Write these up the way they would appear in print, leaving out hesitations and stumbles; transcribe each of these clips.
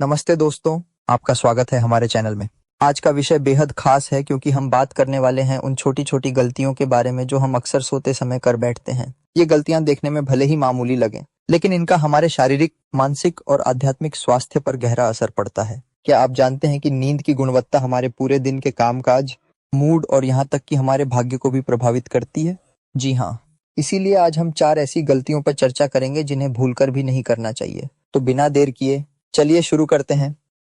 नमस्ते दोस्तों, आपका स्वागत है हमारे चैनल में। आज का विषय बेहद खास है क्योंकि हम बात करने वाले हैं उन छोटी छोटी गलतियों के बारे में जो हम अक्सर सोते समय कर बैठते हैं। ये गलतियां देखने में भले ही मामूली लगें, लेकिन इनका हमारे शारीरिक, मानसिक और आध्यात्मिक स्वास्थ्य पर गहरा असर पड़ता है। क्या आप जानते हैं कि नींद की गुणवत्ता हमारे पूरे दिन के कामकाज, मूड और यहाँ तक कि हमारे भाग्य को भी प्रभावित करती है? जी हाँ, इसीलिए आज हम 4 ऐसी गलतियों पर चर्चा करेंगे जिन्हें भूलकर भी नहीं करना चाहिए। तो बिना देर किए चलिए शुरू करते हैं।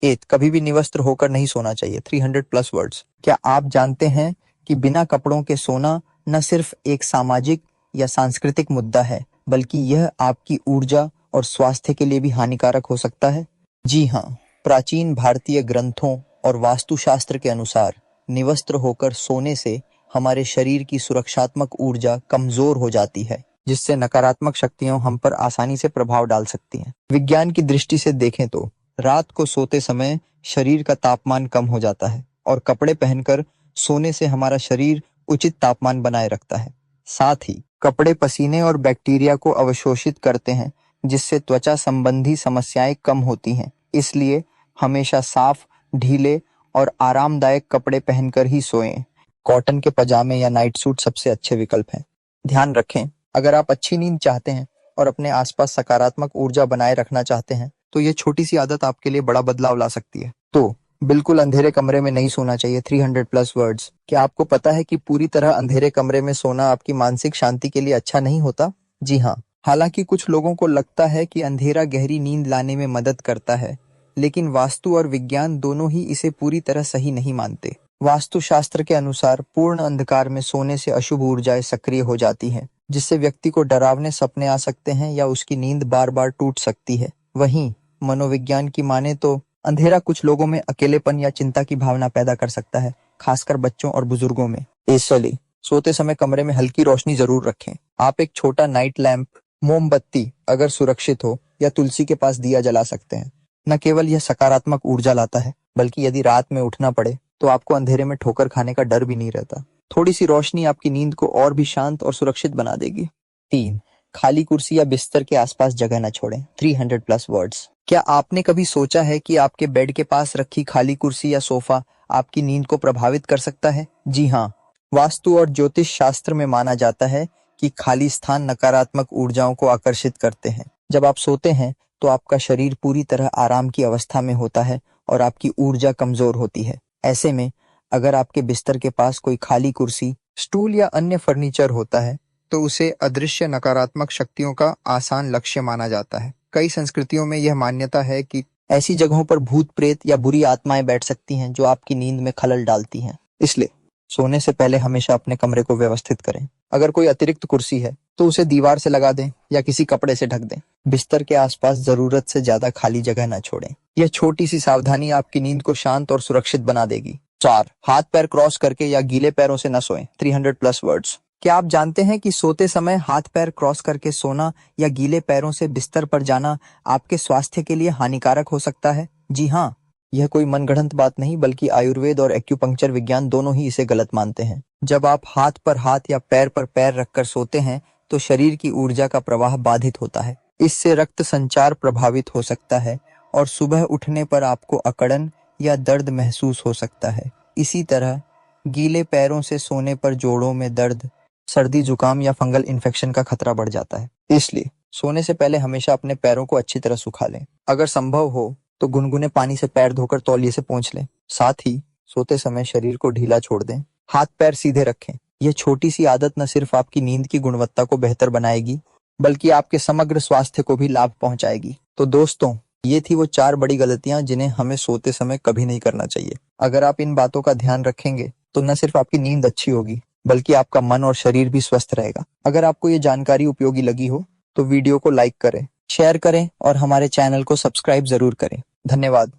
8, कभी भी निवस्त्र होकर नहीं सोना चाहिए। 300 प्लस वर्ड्स। क्या आप जानते हैं कि बिना कपड़ों के सोना न सिर्फ एक सामाजिक या सांस्कृतिक मुद्दा है, बल्कि यह आपकी ऊर्जा और स्वास्थ्य के लिए भी हानिकारक हो सकता है? जी हाँ, प्राचीन भारतीय ग्रंथों और वास्तुशास्त्र के अनुसार निवस्त्र होकर सोने से हमारे शरीर की सुरक्षात्मक ऊर्जा कमजोर हो जाती है, जिससे नकारात्मक शक्तियां हम पर आसानी से प्रभाव डाल सकती हैं। विज्ञान की दृष्टि से देखें तो रात को सोते समय शरीर का तापमान कम हो जाता है और कपड़े पहनकर सोने से हमारा शरीर उचित तापमान बनाए रखता है। साथ ही कपड़े पसीने और बैक्टीरिया को अवशोषित करते हैं, जिससे त्वचा संबंधी समस्याएं कम होती हैं। इसलिए हमेशा साफ, ढीले और आरामदायक कपड़े पहनकर ही सोएं। कॉटन के पजामे या नाइट सूट सबसे अच्छे विकल्प हैं। ध्यान रखें, अगर आप अच्छी नींद चाहते हैं और अपने आसपास सकारात्मक ऊर्जा बनाए रखना चाहते हैं, तो ये छोटी सी आदत आपके लिए बड़ा बदलाव ला सकती है। तो बिल्कुल अंधेरे कमरे में नहीं सोना चाहिए। 300 प्लस वर्ड्स। क्या आपको पता है कि पूरी तरह अंधेरे कमरे में सोना आपकी मानसिक शांति के लिए अच्छा नहीं होता? जी हाँ, हालांकि कुछ लोगों को लगता है कि अंधेरा गहरी नींद लाने में मदद करता है, लेकिन वास्तु और विज्ञान दोनों ही इसे पूरी तरह सही नहीं मानते। वास्तुशास्त्र के अनुसार पूर्ण अंधकार में सोने से अशुभ ऊर्जाएं सक्रिय हो जाती हैं, जिससे व्यक्ति को डरावने सपने आ सकते हैं या उसकी नींद बार बार टूट सकती है। वहीं मनोविज्ञान की माने तो अंधेरा कुछ लोगों में अकेलेपन या चिंता की भावना पैदा कर सकता है, खासकर बच्चों और बुजुर्गों में। इसलिए सोते समय कमरे में हल्की रोशनी जरूर रखें। आप एक छोटा नाइट लैंप, मोमबत्ती अगर सुरक्षित हो, या तुलसी के पास दिया जला सकते हैं। न केवल यह सकारात्मक ऊर्जा लाता है, बल्कि यदि रात में उठना पड़े तो आपको अंधेरे में ठोकर खाने का डर भी नहीं रहता। थोड़ी सी रोशनी आपकी नींद को और भी शांत और सुरक्षित बना देगी। 3, खाली कुर्सी या बिस्तर के आसपास जगह न छोड़ें। 300 प्लस वर्ड्स। क्या आपने कभी सोचा है कि आपके बेड के पास रखी खाली कुर्सी या सोफा आपकी नींद को प्रभावित कर सकता है? जी हाँ, वास्तु और ज्योतिष शास्त्र में माना जाता है कि खाली स्थान नकारात्मक ऊर्जाओं को आकर्षित करते हैं। जब आप सोते हैं तो आपका शरीर पूरी तरह आराम की अवस्था में होता है और आपकी ऊर्जा कमजोर होती है। ऐसे में अगर आपके बिस्तर के पास कोई खाली कुर्सी, स्टूल या अन्य फर्नीचर होता है, तो उसे अदृश्य नकारात्मक शक्तियों का आसान लक्ष्य माना जाता है। कई संस्कृतियों में यह मान्यता है कि ऐसी जगहों पर भूत प्रेत या बुरी आत्माएं बैठ सकती हैं जो आपकी नींद में खलल डालती हैं। इसलिए सोने से पहले हमेशा अपने कमरे को व्यवस्थित करें। अगर कोई अतिरिक्त कुर्सी है तो उसे दीवार से लगा दें या किसी कपड़े से ढक दें। बिस्तर के आसपास जरूरत से ज्यादा खाली जगह न छोड़ें। यह छोटी सी सावधानी आपकी नींद को शांत और सुरक्षित बना देगी। 4, हाथ पैर क्रॉस करके या गीले पैरों से न सोएं। 300 प्लस वर्ड्स। क्या आप जानते हैं कि सोते समय हाथ पैर क्रॉस करके सोना या गीले पैरों से बिस्तर पर जाना आपके स्वास्थ्य के लिए हानिकारक हो सकता है? जी हाँ, यह कोई मनगढ़ंत बात नहीं, बल्कि आयुर्वेद और एक्यूपंक्चर विज्ञान दोनों ही इसे गलत मानते हैं। जब आप हाथ पर हाथ या पैर पर पैर रखकर सोते हैं तो शरीर की ऊर्जा का प्रवाह बाधित होता है। इससे रक्त संचार प्रभावित हो सकता है और सुबह उठने पर आपको अकड़न या दर्द महसूस हो सकता है। इसी तरह गीले पैरों से सोने पर जोड़ों में दर्द, सर्दी, जुकाम या फंगल इन्फेक्शन का खतरा बढ़ जाता है। इसलिए सोने से पहले हमेशा अपने पैरों को अच्छी तरह सुखा लें। अगर संभव हो तो गुनगुने पानी से पैर धोकर तौलिए से पोंछ लें। साथ ही सोते समय शरीर को ढीला छोड़ दें। हाथ पैर सीधे रखें। यह छोटी सी आदत न सिर्फ आपकी नींद की गुणवत्ता को बेहतर बनाएगी, बल्कि आपके समग्र स्वास्थ्य को भी लाभ पहुंचाएगी। तो दोस्तों, ये थी वो 4 बड़ी गलतियां जिन्हें हमें सोते समय कभी नहीं करना चाहिए। अगर आप इन बातों का ध्यान रखेंगे तो न सिर्फ आपकी नींद अच्छी होगी, बल्कि आपका मन और शरीर भी स्वस्थ रहेगा। अगर आपको ये जानकारी उपयोगी लगी हो तो वीडियो को लाइक करें, शेयर करें और हमारे चैनल को सब्सक्राइब जरूर करें। धन्यवाद।